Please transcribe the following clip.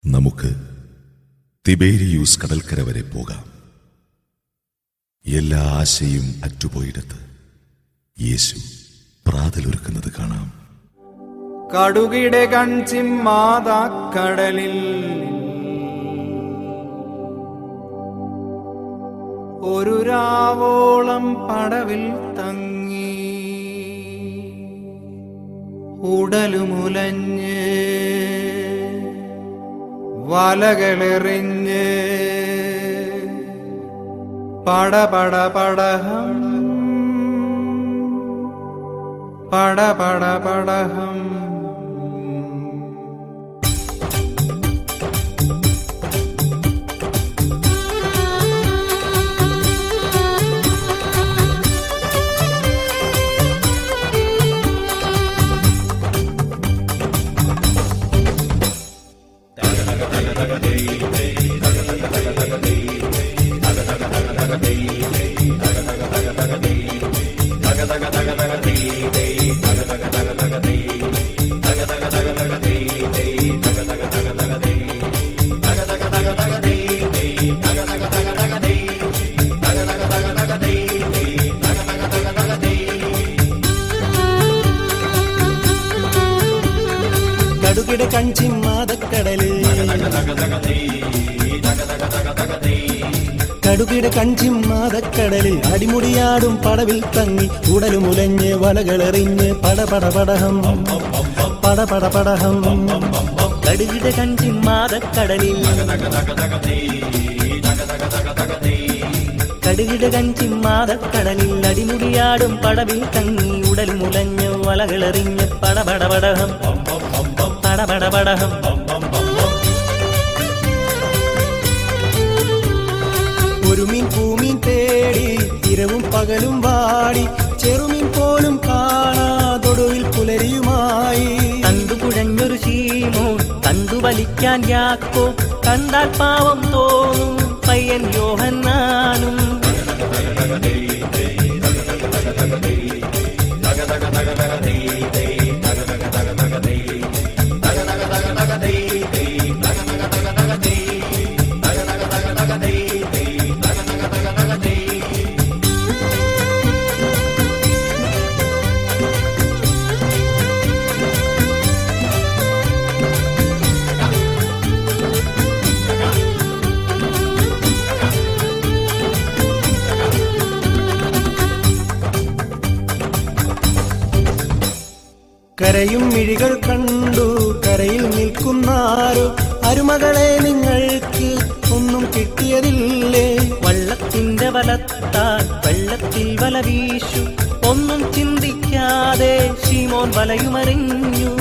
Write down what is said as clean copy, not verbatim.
നമുക്ക് തിബേരിയൂസ് കടൽക്കര വരെ പോകാം. എല്ലാ ആശയും അറ്റുപോയിടത്ത് യേശു പ്രാതലൊരുക്കുന്നത് കാണാം. കടുകിടെ കൺചിമ്മാതാക്കടലിൽ ഒരു രാവോളം പടവിൽ തങ്ങി ഉടലുമുലഞ്ഞ് വലകളെറിഞ്ഞ് പടപട പടഹം പടപട പടഹം. കടുകിട കൺചിമ്മാതക്കടലിൽ കടുകിട കൺചിമ്മാതക്കടലിൽ അടിമുടിയാടും പടവിൽ തങ്ങി ഉടലുമുലഞ്ഞ് വലകളെറിഞ്ഞ് പടപട പടഹം പടപട പടഹം. കടുകിട കൺചിമ്മാതക്കടലിൽ കടുകിട കൺചിമ്മാതക്കടലിൽ അടിമുടിയാടും പടവിൽ തങ്ങി ഉടലുമുലഞ്ഞ് വലകളെറിഞ്ഞ് പടപട പടഹം പടപട പടഹം. ഒരു മീൻ പൂമീൻ തേടി ഇരവും പകലും വാടി ചെറുമീൻ പോലും കാണാതൊടുവിൽ പുലരിയുമായി തന്തു കുഴഞ്ഞൊരു ശീമോ തന്തു വലിക്കാൻ യാക്കോ കണ്ടാൽ പാവം തോന്നും പയ്യൻ യോഹന്നാനും. കരയും മിഴികൾ കണ്ടു കരയിൽ നിൽക്കുന്നാരോ അരുമകളെ നിങ്ങൾക്ക് ഒന്നും കിട്ടിയതില്ലേ? വള്ളത്തിന്റെ വലത്താൽ വെള്ളത്തിൽ വല വീശു ഒന്നും ചിന്തിക്കാതെ ശീമോൻ വലയുമറിഞ്ഞു.